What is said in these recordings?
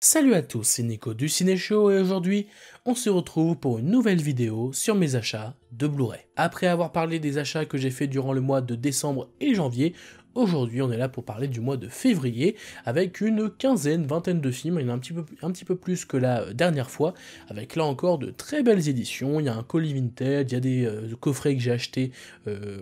Salut à tous, c'est Nico du Ciné Show et aujourd'hui, on se retrouve pour une nouvelle vidéo sur mes achats de Blu-ray. Après avoir parlé des achats que j'ai fait durant le mois de décembre et janvier, aujourd'hui on est là pour parler du mois de février avec une vingtaine de films, il y en a un petit peu plus que la dernière fois, avec là encore de très belles éditions, il y a un colis vintage, il y a des coffrets que j'ai achetés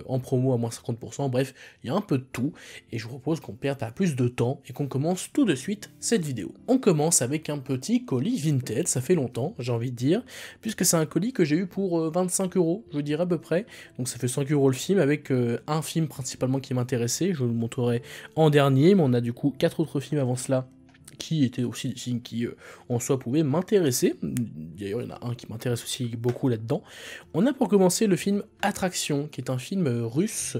en promo à moins 50%, bref, il y a un peu de tout, et je vous propose qu'on perde pas plus de temps et qu'on commence tout de suite cette vidéo. On commence avec un petit colis vintage, ça fait longtemps, j'ai envie de dire, puisque c'est un colis que j'ai eu pour 25€, je dirais à peu près, donc ça fait 5€ le film, avec un film principalement qui m'intéressait, je vous le montrerai en dernier, mais on a du coup 4 autres films avant cela, qui étaient aussi des films qui, en soi, pouvaient m'intéresser. D'ailleurs, il y en a un qui m'intéresse aussi beaucoup là-dedans. On a pour commencer le film Attraction, qui est un film russe,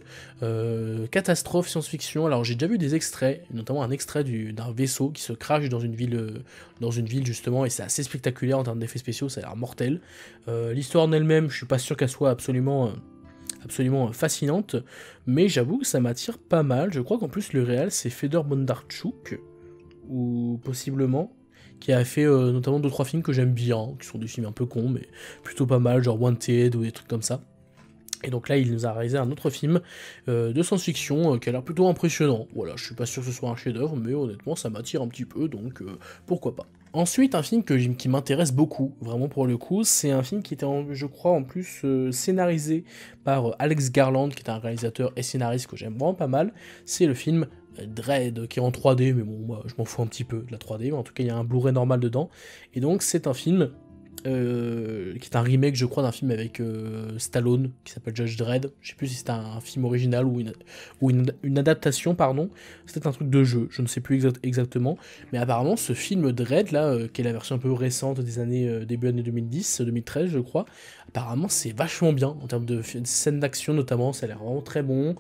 catastrophe science-fiction. Alors, j'ai déjà vu des extraits, notamment un extrait d'un vaisseau qui se crache dans une ville justement, et c'est assez spectaculaire en termes d'effets spéciaux, ça a l'air mortel. L'histoire en elle-même, je suis pas sûr qu'elle soit absolument fascinante, mais j'avoue que ça m'attire pas mal. Je crois qu'en plus le réal c'est Fedor Bondarchuk, ou possiblement, qui a fait notamment 2-3 films que j'aime bien, qui sont des films un peu cons, mais plutôt pas mal, genre Wanted ou des trucs comme ça. Et donc là, il nous a réalisé un autre film de science-fiction qui a l'air plutôt impressionnant. Voilà, je suis pas sûr que ce soit un chef-d'œuvre, mais honnêtement, ça m'attire un petit peu, donc pourquoi pas. Ensuite, un film qui m'intéresse beaucoup, vraiment pour le coup, c'est un film qui était, je crois, en plus scénarisé par Alex Garland, qui est un réalisateur et scénariste que j'aime vraiment pas mal. C'est le film Dredd, qui est en 3D, mais bon, moi, je m'en fous un petit peu de la 3D, mais en tout cas, il y a un Blu-ray normal dedans. Et donc, c'est un film qui est un remake, je crois, d'un film avec Stallone, qui s'appelle Judge Dredd. Je sais plus si c'était un film original ou une adaptation, pardon. C'était un truc de jeu, je ne sais plus exactement. Mais apparemment, ce film Dredd, là, qui est la version un peu récente des années, début années 2010, 2013, je crois, apparemment, c'est vachement bien, en termes de scènes d'action notamment, ça a l'air vraiment très bon,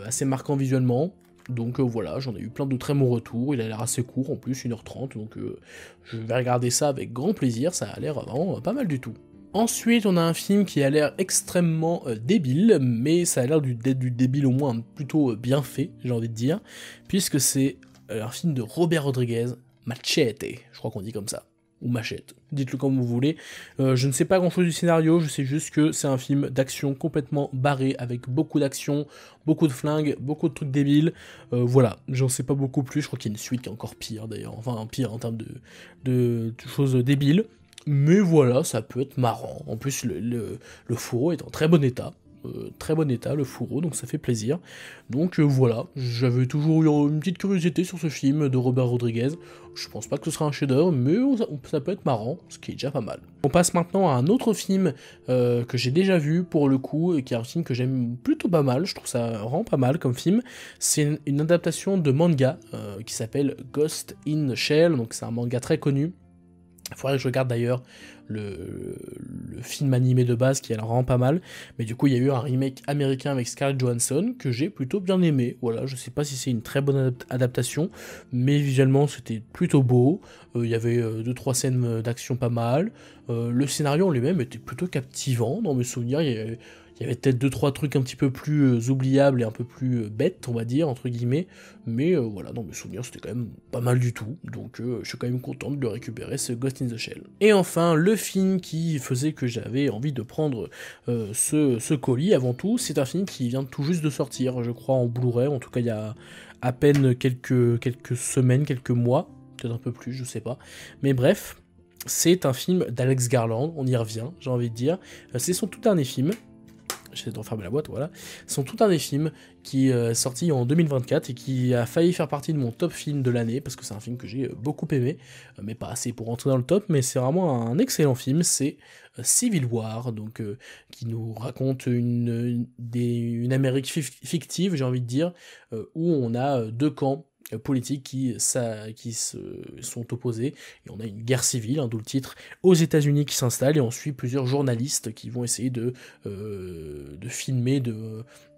assez marquant visuellement. Donc voilà, j'en ai eu plein de très bons retours, il a l'air assez court en plus, 1h30, donc je vais regarder ça avec grand plaisir, ça a l'air vraiment pas mal du tout. Ensuite, on a un film qui a l'air extrêmement débile, mais ça a l'air du débile au moins plutôt bien fait, j'ai envie de dire, puisque c'est un film de Robert Rodriguez, Machete, je crois qu'on dit comme ça, ou Machette, dites-le comme vous voulez. Je ne sais pas grand chose du scénario, je sais juste que c'est un film d'action complètement barré, avec beaucoup d'action, beaucoup de flingues, beaucoup de trucs débiles, voilà, j'en sais pas beaucoup plus, je crois qu'il y a une suite qui est encore pire d'ailleurs, enfin pire en termes de choses débiles, mais voilà, ça peut être marrant. En plus le fourreau est en très bon état, le fourreau, donc ça fait plaisir. Donc voilà, j'avais toujours eu une petite curiosité sur ce film de Robert Rodriguez. Je pense pas que ce sera un chef-d'œuvre, mais ça peut être marrant, ce qui est déjà pas mal. On passe maintenant à un autre film que j'ai déjà vu pour le coup, et qui est un film que j'aime plutôt pas mal, je trouve ça vraiment pas mal comme film. C'est une adaptation de manga qui s'appelle Ghost in the Shell, donc c'est un manga très connu. Il faudrait que je regarde d'ailleurs le film animé de base qui est vraiment pas mal, mais du coup il y a eu un remake américain avec Scarlett Johansson que j'ai plutôt bien aimé. Voilà, je sais pas si c'est une très bonne adaptation, mais visuellement c'était plutôt beau, il y avait 2-3 scènes d'action pas mal, le scénario en lui-même était plutôt captivant, dans mes souvenirs il y avait peut-être 2-3 trucs un petit peu plus oubliables et un peu plus bêtes, on va dire, entre guillemets, mais voilà, dans mes souvenirs, c'était quand même pas mal du tout, donc je suis quand même content de le récupérer, ce Ghost in the Shell. Et enfin, le film qui faisait que j'avais envie de prendre ce colis, avant tout, c'est un film qui vient tout juste de sortir, je crois, en Blu-ray, en tout cas il y a à peine quelques semaines, quelques mois, peut-être un peu plus, je sais pas, mais bref, c'est un film d'Alex Garland, on y revient, j'ai envie de dire, c'est son tout dernier film. J'essaie de refermer la boîte, voilà. Sont tout un des films qui est sorti en 2024 et qui a failli faire partie de mon top film de l'année, parce que c'est un film que j'ai beaucoup aimé, mais pas assez pour rentrer dans le top, mais c'est vraiment un excellent film, c'est Civil War, donc qui nous raconte une Amérique fictive, j'ai envie de dire, où on a deux camps politiques qui se sont opposés, et on a une guerre civile, d'où le titre, aux États-Unis qui s'installe, et on suit plusieurs journalistes qui vont essayer de filmer,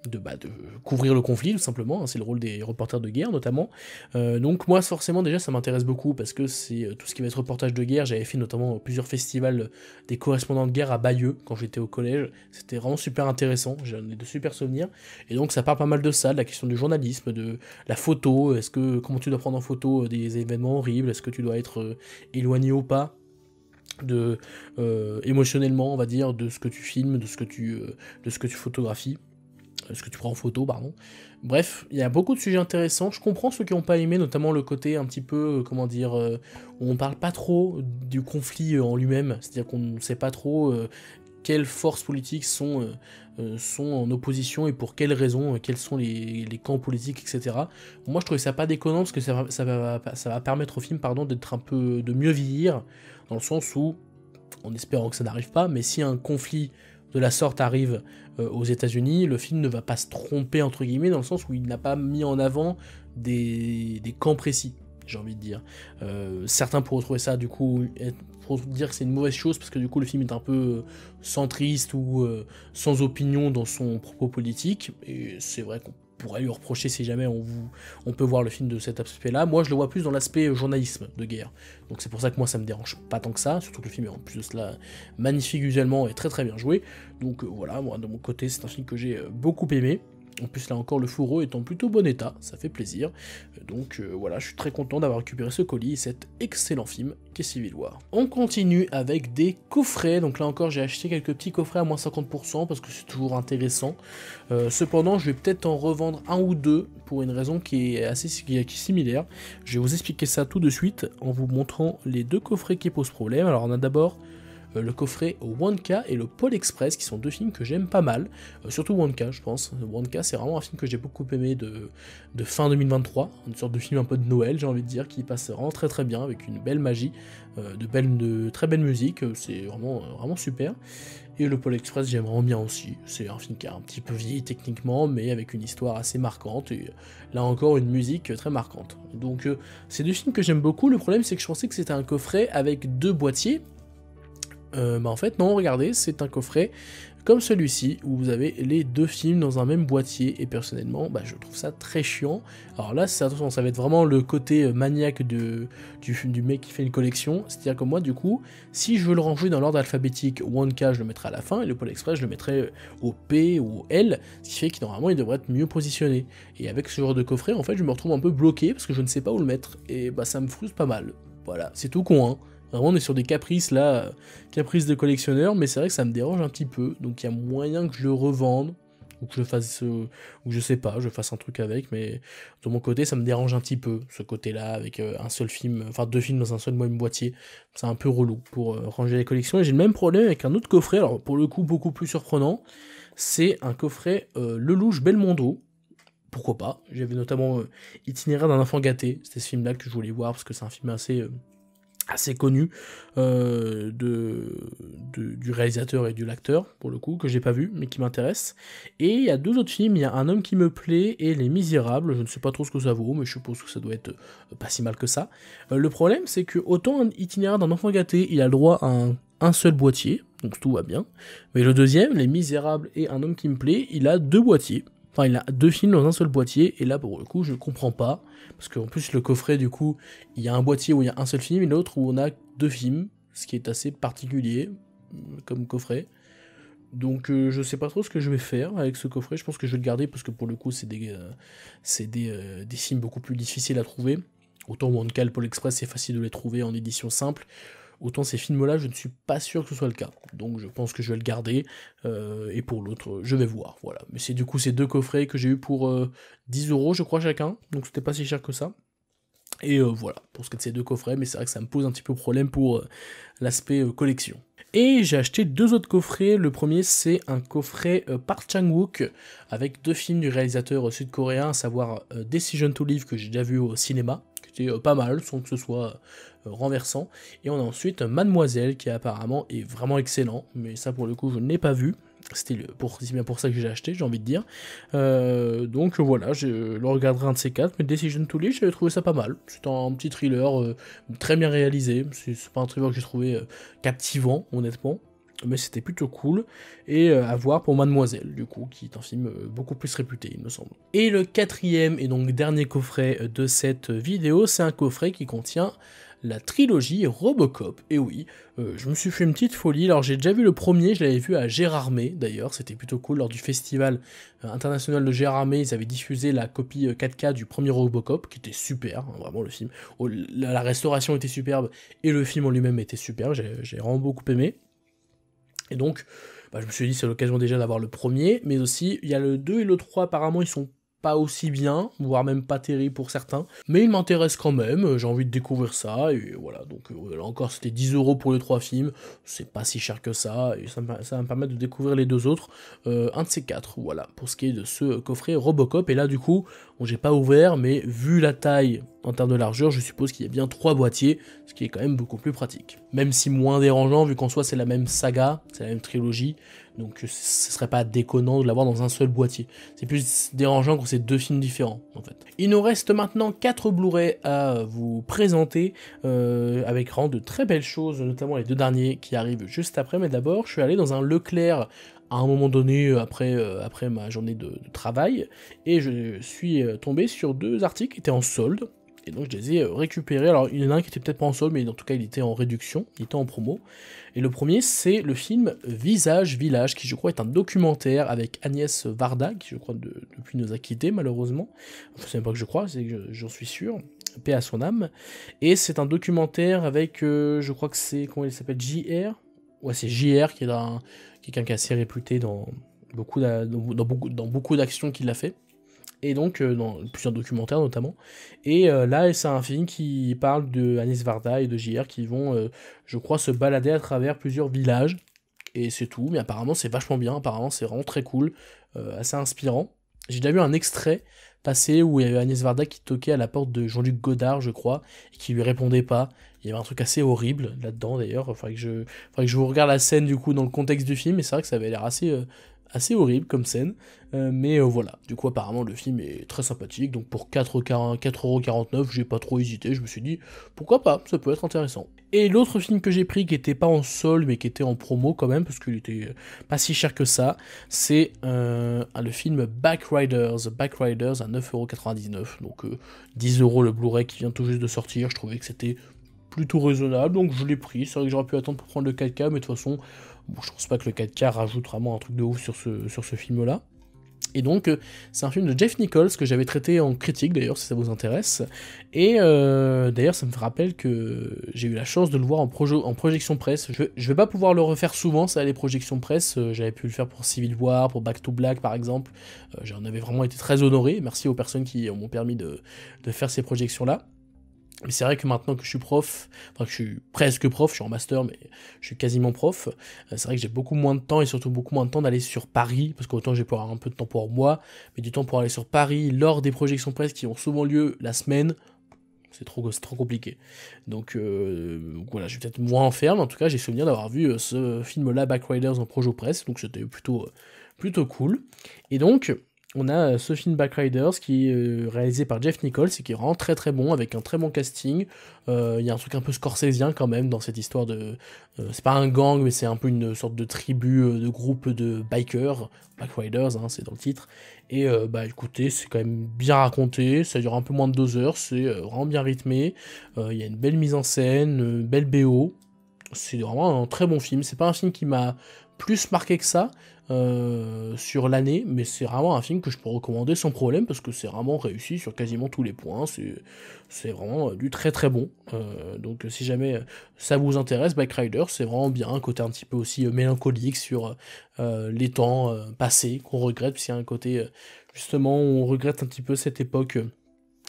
de couvrir le conflit tout simplement, hein, c'est le rôle des reporters de guerre notamment. Donc moi forcément déjà ça m'intéresse beaucoup parce que c'est tout ce qui va être reportage de guerre, j'avais fait notamment plusieurs festivals des correspondants de guerre à Bayeux quand j'étais au collège, c'était vraiment super intéressant, j'en ai de super souvenirs, et donc ça parle pas mal de ça, de la question du journalisme, de la photo, comment tu dois prendre en photo des événements horribles, est-ce que tu dois être éloigné ou pas, émotionnellement on va dire, de ce que tu filmes, de ce que tu photographies, ce que tu prends en photo, pardon. Bref, il y a beaucoup de sujets intéressants. Je comprends ceux qui n'ont pas aimé, notamment le côté un petit peu, où on parle pas trop du conflit en lui-même. C'est-à-dire qu'on ne sait pas trop quelles forces politiques sont en opposition et pour quelles raisons, quels sont les camps politiques, etc. Moi, je trouvais ça pas déconnant parce que ça va permettre au film, d'être un peu, de mieux vieillir, dans le sens où, en espérant que ça n'arrive pas, mais si un conflit de la sorte arrive aux États-Unis, le film ne va pas se tromper entre guillemets dans le sens où il n'a pas mis en avant des camps précis, j'ai envie de dire. Certains pourraient trouver ça du coup pour dire que c'est une mauvaise chose parce que du coup le film est un peu centriste ou sans opinion dans son propos politique, et c'est vrai qu'on pourrait lui reprocher si jamais on peut voir le film de cet aspect-là. Moi, je le vois plus dans l'aspect journalisme de guerre. Donc c'est pour ça que moi, ça me dérange pas tant que ça, surtout que le film est en plus de cela magnifique visuellement et très très bien joué. Donc voilà, moi de mon côté, c'est un film que j'ai beaucoup aimé. En plus là encore le fourreau est en plutôt bon état, ça fait plaisir. Donc voilà, je suis très content d'avoir récupéré ce colis et cet excellent film qu'est Civil War. On continue avec des coffrets, donc là encore j'ai acheté quelques petits coffrets à moins 50% parce que c'est toujours intéressant. Cependant je vais peut-être en revendre un ou deux pour une raison qui est similaire. Je vais vous expliquer ça tout de suite en vous montrant les deux coffrets qui posent problème. Alors on a d'abord le coffret Wonka et le Pôle Express, qui sont deux films que j'aime pas mal, surtout Wonka je pense. Wonka c'est vraiment un film que j'ai beaucoup aimé de fin 2023, une sorte de film un peu de Noël j'ai envie de dire, qui passe vraiment très très bien, avec une belle magie, de très belle musique, c'est vraiment super. Et le Pôle Express j'aime vraiment bien aussi, c'est un film qui a un petit peu vieilli techniquement, mais avec une histoire assez marquante, et là encore une musique très marquante. Donc c'est deux films que j'aime beaucoup. Le problème c'est que je pensais que c'était un coffret avec deux boîtiers. En fait non, regardez, c'est un coffret comme celui-ci où vous avez les deux films dans un même boîtier, et personnellement je trouve ça très chiant. Alors là attention, ça va être vraiment le côté maniaque du mec qui fait une collection, c'est-à-dire que moi du coup si je veux le ranger dans l'ordre alphabétique, Wonka je le mettrai à la fin et le Pôle Express je le mettrai au P ou au L, ce qui fait que normalement il devrait être mieux positionné, et avec ce genre de coffret en fait je me retrouve un peu bloqué parce que je ne sais pas où le mettre, et ça me frustre pas mal. Voilà, c'est tout con hein. Vraiment, on est sur des caprices là, caprices de collectionneur, mais c'est vrai que ça me dérange un petit peu, donc il y a moyen que je le revende, ou que je fasse, ou je sais pas, je fasse un truc avec, mais de mon côté, ça me dérange un petit peu, ce côté-là, avec un seul film, enfin deux films dans un seul même boîtier, c'est un peu relou pour ranger les collections, et j'ai le même problème avec un autre coffret, alors pour le coup beaucoup plus surprenant, c'est un coffret Lelouch Belmondo. Pourquoi pas, j'avais notamment Itinéraire d'un enfant gâté, c'était ce film-là que je voulais voir, parce que c'est un film assez connu du réalisateur et de l'acteur, pour le coup, que j'ai pas vu, mais qui m'intéresse. Et il y a deux autres films, il y a Un homme qui me plaît et Les Misérables, je ne sais pas trop ce que ça vaut, mais je suppose que ça doit être pas si mal que ça. Le problème, c'est que autant un Itinéraire d'un enfant gâté, il a le droit à un seul boîtier, donc tout va bien, mais le deuxième, Les Misérables et Un homme qui me plaît, il a deux boîtiers. Enfin, il a deux films dans un seul boîtier, et là, pour le coup, je comprends pas, parce qu'en plus, le coffret, du coup, il y a un boîtier où il y a un seul film, et l'autre où on a deux films, ce qui est assez particulier, comme coffret. Donc, je sais pas trop ce que je vais faire avec ce coffret, je pense que je vais le garder, parce que pour le coup, c'est des films beaucoup plus difficiles à trouver. Autant Wonka, le Pôle Express, c'est facile de les trouver en édition simple. Autant ces films-là, je ne suis pas sûr que ce soit le cas. Donc je pense que je vais le garder, et pour l'autre, je vais voir, voilà. Mais c'est du coup ces deux coffrets que j'ai eu pour 10 € je crois chacun, donc c'était pas si cher que ça. Et voilà, pour ce qui est de ces deux coffrets, mais c'est vrai que ça me pose un petit peu problème pour l'aspect collection. Et j'ai acheté deux autres coffrets. Le premier, c'est un coffret Park Chan-wook avec deux films du réalisateur sud-coréen, à savoir Decision to Live, que j'ai déjà vu au cinéma, qui était pas mal, sans que ce soit renversant. Et on a ensuite Mademoiselle, qui apparemment est vraiment excellent, mais ça pour le coup je ne l'ai pas vu. C'est bien pour ça que j'ai acheté, j'ai envie de dire. Donc voilà, je le regarderai un de ces quatre, mais Decision to Live, j'avais trouvé ça pas mal. C'est un petit thriller très bien réalisé, c'est pas un thriller que j'ai trouvé captivant, honnêtement. mais c'était plutôt cool, et à voir pour Mademoiselle, du coup, qui est un film beaucoup plus réputé, il me semble. Et le quatrième et donc dernier coffret de cette vidéo, c'est un coffret qui contient la trilogie Robocop. Et oui, je me suis fait une petite folie. Alors j'ai déjà vu le premier, je l'avais vu à Gérardmer d'ailleurs, c'était plutôt cool. Lors du festival international de Gérardmer, ils avaient diffusé la copie 4K du premier Robocop, qui était super, hein, vraiment le film. La restauration était superbe, et le film en lui-même était super, j'ai vraiment beaucoup aimé. Et donc, je me suis dit c'est l'occasion déjà d'avoir le premier, mais aussi il y a le 2 et le 3, apparemment ils sont pas aussi bien, voire même pas terrible pour certains, mais il m'intéresse quand même, j'ai envie de découvrir ça, et voilà, donc là encore c'était 10 € pour les 3 films, c'est pas si cher que ça, et ça va me permettre de découvrir les 2 autres, un de ces 4, voilà, pour ce qui est de ce coffret Robocop, et là du coup, bon, j'ai pas ouvert, mais vu la taille en termes de largeur, je suppose qu'il y a bien 3 boîtiers, ce qui est quand même beaucoup plus pratique. Même si moins dérangeant, vu qu'en soi c'est la même saga, c'est la même trilogie, donc ce serait pas déconnant de l'avoir dans un seul boîtier. C'est plus dérangeant quand c'est 2 films différents, en fait. Il nous reste maintenant 4 Blu-ray à vous présenter, avec vraiment de très belles choses, notamment les 2 derniers qui arrivent juste après, mais d'abord, je suis allé dans un Leclerc à un moment donné, après ma journée de travail, et je suis tombé sur 2 articles qui étaient en solde, et donc je les ai récupérés. Alors il y en a un qui était peut-être pas en solde, mais en tout cas il était en réduction, il était en promo. Et le premier, c'est le film Visage Village, qui je crois est un documentaire avec Agnès Varda, qui je crois depuis nous a quittés malheureusement. Enfin, c'est même pas que je crois, c'est que j'en suis sûr. Paix à son âme. Et c'est un documentaire avec, je crois que c'est, comment il s'appelle, JR. Ouais, c'est JR qui est quelqu'un qui est assez réputé dans beaucoup d'actions qu'il a fait. Et donc dans plusieurs documentaires notamment. Et là, c'est un film qui parle de Agnès Varda et de JR qui vont, je crois, se balader à travers plusieurs villages. Et c'est tout, mais apparemment c'est vachement bien, apparemment c'est vraiment très cool, assez inspirant. J'ai déjà vu un extrait passé où il y avait Agnès Varda qui toquait à la porte de Jean-Luc Godard, je crois, et qui lui répondait pas. Il y avait un truc assez horrible là-dedans d'ailleurs, il faudrait que je vous regarde la scène du coup dans le contexte du film, et c'est vrai que ça avait l'air assez horrible comme scène, mais voilà, du coup apparemment le film est très sympathique, donc pour 4,49€, j'ai pas trop hésité, je me suis dit pourquoi pas, ça peut être intéressant. Et l'autre film que j'ai pris qui était pas en solde mais qui était en promo quand même, parce qu'il était pas si cher que ça, c'est le film Backriders à 9,99€, donc 10€ le Blu-ray qui vient tout juste de sortir, je trouvais que c'était plutôt raisonnable, donc je l'ai pris. C'est vrai que j'aurais pu attendre pour prendre le 4K, mais de toute façon, bon, je pense pas que le 4K rajoute vraiment un truc de ouf sur ce film-là. Et donc, c'est un film de Jeff Nichols que j'avais traité en critique, d'ailleurs, si ça vous intéresse. Et d'ailleurs, ça me rappelle que j'ai eu la chance de le voir en projection presse. Je vais pas pouvoir le refaire souvent, ça, les projections presse. J'avais pu le faire pour Civil War, pour Back to Black, par exemple. J'en avais vraiment été très honoré. Merci aux personnes qui m'ont permis de faire ces projections-là. Mais c'est vrai que maintenant que je suis prof, enfin que je suis presque prof, je suis en master, mais je suis quasiment prof, c'est vrai que j'ai beaucoup moins de temps, et surtout beaucoup moins de temps d'aller sur Paris, parce qu'autant j'ai pas un peu de temps pour moi, mais du temps pour aller sur Paris lors des projections presse qui ont souvent lieu la semaine, c'est trop compliqué. Donc voilà, je vais peut-être moins en faire, mais en tout cas j'ai souvenir d'avoir vu ce film-là, Backriders, en projo presse, donc c'était plutôt cool. Et donc, on a ce film Backriders qui est réalisé par Jeff Nichols et qui est vraiment très très bon, avec un très bon casting. Il y a un truc un peu scorsésien quand même dans cette histoire de... c'est pas un gang, mais c'est un peu une sorte de tribu, de groupe de bikers, Backriders, hein, c'est dans le titre. Et écoutez, c'est quand même bien raconté, ça dure un peu moins de 2 heures, c'est vraiment bien rythmé. Il y a une belle mise en scène, une belle BO. C'est vraiment un très bon film. C'est pas un film qui m'a plus marqué que ça sur l'année, mais c'est vraiment un film que je peux recommander sans problème parce que c'est vraiment réussi sur quasiment tous les points. C'est vraiment du très très bon. Donc si jamais ça vous intéresse, Backrider, c'est vraiment bien. Un côté un petit peu aussi mélancolique sur les temps passés qu'on regrette, parce qu'il y a un côté justement où on regrette un petit peu cette époque.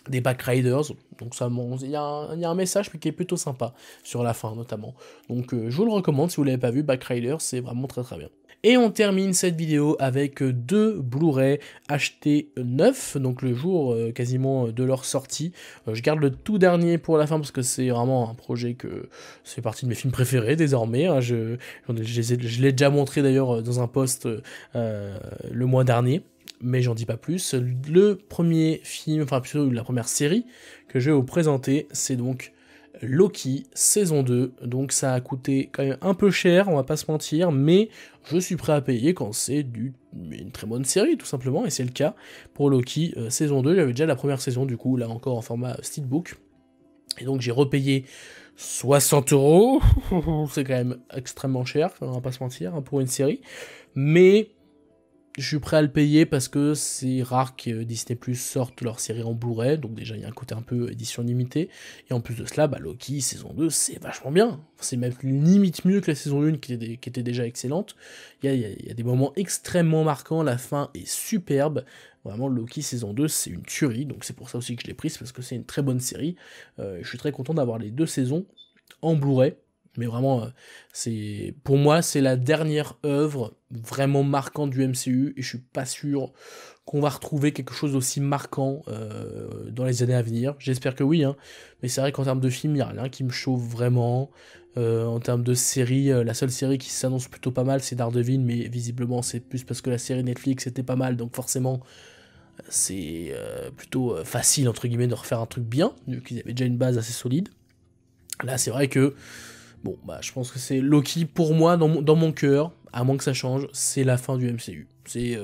Des Backriders, donc ça, il y a un message qui est plutôt sympa sur la fin notamment. Donc je vous le recommande si vous l'avez pas vu, Backriders, c'est vraiment très très bien. Et on termine cette vidéo avec 2 Blu-ray achetés neufs, donc le jour quasiment de leur sortie. Je garde le tout dernier pour la fin parce que c'est vraiment un projet que c'est partie de mes films préférés désormais. Hein. Je l'ai déjà montré d'ailleurs dans un post le mois dernier. Mais j'en dis pas plus. Le premier film, enfin plutôt la première série que je vais vous présenter, c'est donc Loki, saison 2, donc ça a coûté quand même un peu cher, on va pas se mentir, mais je suis prêt à payer quand c'est une très bonne série, tout simplement, et c'est le cas pour Loki, saison 2, j'avais déjà la première saison, du coup, là encore en format steelbook, et donc j'ai repayé 60€, c'est quand même extrêmement cher, on va pas se mentir, hein, pour une série, mais je suis prêt à le payer parce que c'est rare que Disney Plus sorte leur série en Blu-ray, donc déjà il y a un côté un peu édition limitée, et en plus de cela, Loki saison 2 c'est vachement bien, c'est même limite mieux que la saison 1 qui était déjà excellente, il y a des moments extrêmement marquants, la fin est superbe, vraiment Loki saison 2 c'est une tuerie, donc c'est pour ça aussi que je l'ai prise, parce que c'est une très bonne série, je suis très content d'avoir les 2 saisons en Blu-ray, mais vraiment, pour moi, c'est la dernière œuvre vraiment marquante du MCU, et je suis pas sûr qu'on va retrouver quelque chose d'aussi marquant dans les années à venir. J'espère que oui, hein, mais c'est vrai qu'en termes de film, il n'y a rien qui me chauffe vraiment. En termes de série, la seule série qui s'annonce plutôt pas mal, c'est Daredevil, mais visiblement, c'est plus parce que la série Netflix était pas mal, donc forcément, c'est plutôt facile, entre guillemets, de refaire un truc bien, vu qu'ils avaient déjà une base assez solide. Là, c'est vrai que bon, je pense que c'est Loki, pour moi, dans mon cœur, à moins que ça change, c'est la fin du MCU. C'est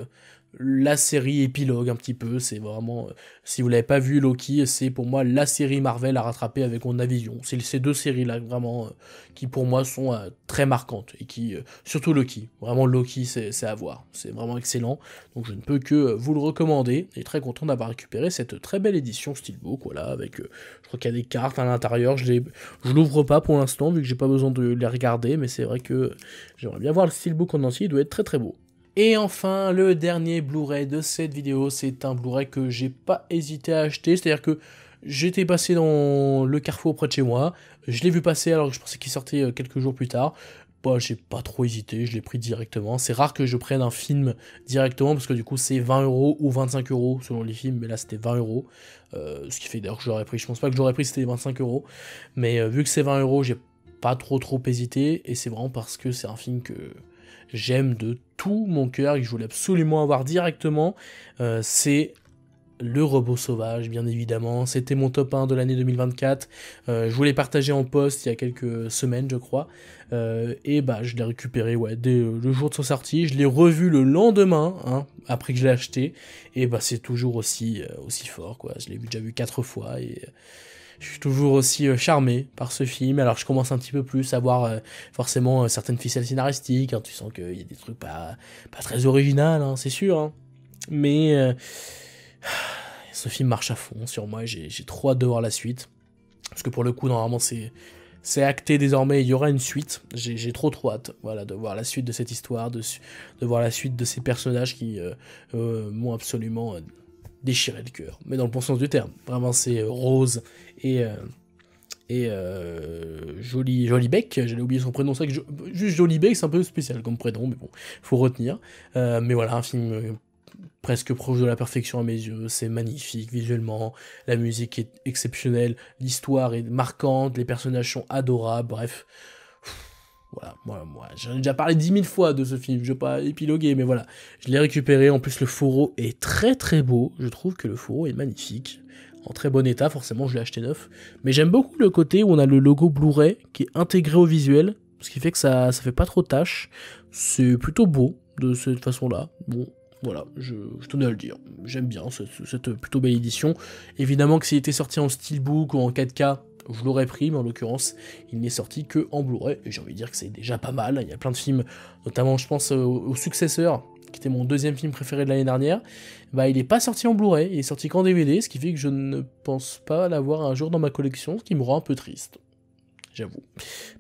la série épilogue un petit peu, c'est vraiment... si vous l'avez pas vu, Loki, c'est pour moi la série Marvel à rattraper avec WandaVision. C'est ces 2 séries-là, vraiment, qui pour moi sont très marquantes, et qui... surtout Loki, vraiment Loki, c'est à voir. C'est vraiment excellent, donc je ne peux que vous le recommander, et très content d'avoir récupéré cette très belle édition Steelbook, voilà, avec... je crois qu'il y a des cartes à l'intérieur, je l'ouvre pas pour l'instant, vu que j'ai pas besoin de les regarder, mais c'est vrai que j'aimerais bien voir le Steelbook en entier, il doit être très très beau. Et enfin, le dernier Blu-ray de cette vidéo, c'est un Blu-ray que j'ai pas hésité à acheter, c'est-à-dire que j'étais passé dans le Carrefour près de chez moi, je l'ai vu passer alors que je pensais qu'il sortait quelques jours plus tard, j'ai pas trop hésité, je l'ai pris directement, c'est rare que je prenne un film directement, parce que du coup c'est 20€ ou 25€ selon les films, mais là c'était 20€, ce qui fait d'ailleurs que j'aurais pris, je pense pas que j'aurais pris si c'était 25€, mais vu que c'est 20€, j'ai pas trop hésité, et c'est vraiment parce que c'est un film que j'aime de tout mon cœur et que je voulais absolument avoir directement, c'est Le Robot Sauvage, bien évidemment. C'était mon top 1 de l'année 2024. Je vous l'ai partagé en post il y a quelques semaines, je crois. Et je l'ai récupéré dès le jour de sa sortie. Je l'ai revu le lendemain, hein, après que je l'ai acheté. Et c'est toujours aussi fort, quoi. Je l'ai déjà vu 4 fois et... je suis toujours aussi charmé par ce film, alors je commence un petit peu plus à voir forcément certaines ficelles scénaristiques, hein, tu sens qu'il y a des trucs pas très originaux, hein, c'est sûr, hein. Mais ce film marche à fond sur moi, j'ai trop hâte de voir la suite, parce que pour le coup, normalement, c'est acté désormais, il y aura une suite, j'ai trop hâte, voilà, de voir la suite de cette histoire, de voir la suite de ces personnages qui m'ont absolument... déchirer le cœur, mais dans le bon sens du terme. Vraiment, c'est Rose et Jolie Beck, j'allais oublier son prénom, c'est vrai que juste Jolie Beck, c'est un peu spécial comme prénom, mais bon, faut retenir. Mais voilà, un film presque proche de la perfection à mes yeux, c'est magnifique visuellement, la musique est exceptionnelle, l'histoire est marquante, les personnages sont adorables, bref... Voilà, moi, j'en ai déjà parlé 10 000 fois de ce film, je vais pas épiloguer, mais voilà, je l'ai récupéré, en plus le fourreau est très très beau, je trouve que le fourreau est magnifique, en très bon état, forcément je l'ai acheté neuf, mais j'aime beaucoup le côté où on a le logo Blu-ray qui est intégré au visuel, ce qui fait que ça fait pas trop tâche, c'est plutôt beau de cette façon-là, bon... Voilà, je tenais à le dire, j'aime bien cette plutôt belle édition, évidemment que s'il était sorti en steelbook ou en 4K, je l'aurais pris, mais en l'occurrence, il n'est sorti que en Blu-ray, et j'ai envie de dire que c'est déjà pas mal, il y a plein de films, notamment je pense au Successeur, qui était mon deuxième film préféré de l'année dernière, il n'est pas sorti en Blu-ray, il est sorti qu'en DVD, ce qui fait que je ne pense pas l'avoir un jour dans ma collection, ce qui me rend un peu triste, j'avoue.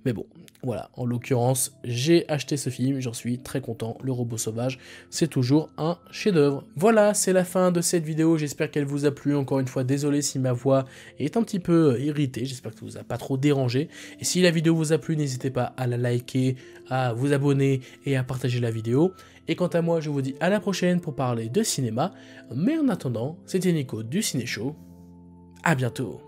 Mais bon, voilà, en l'occurrence, j'ai acheté ce film, j'en suis très content, Le Robot Sauvage, c'est toujours un chef-d'œuvre. Voilà, c'est la fin de cette vidéo, j'espère qu'elle vous a plu, encore une fois, désolé si ma voix est un petit peu irritée, j'espère que ça vous a pas trop dérangé, et si la vidéo vous a plu, n'hésitez pas à la liker, à vous abonner et à partager la vidéo, et quant à moi, je vous dis à la prochaine pour parler de cinéma, mais en attendant, c'était Nico du Ciné Show, à bientôt.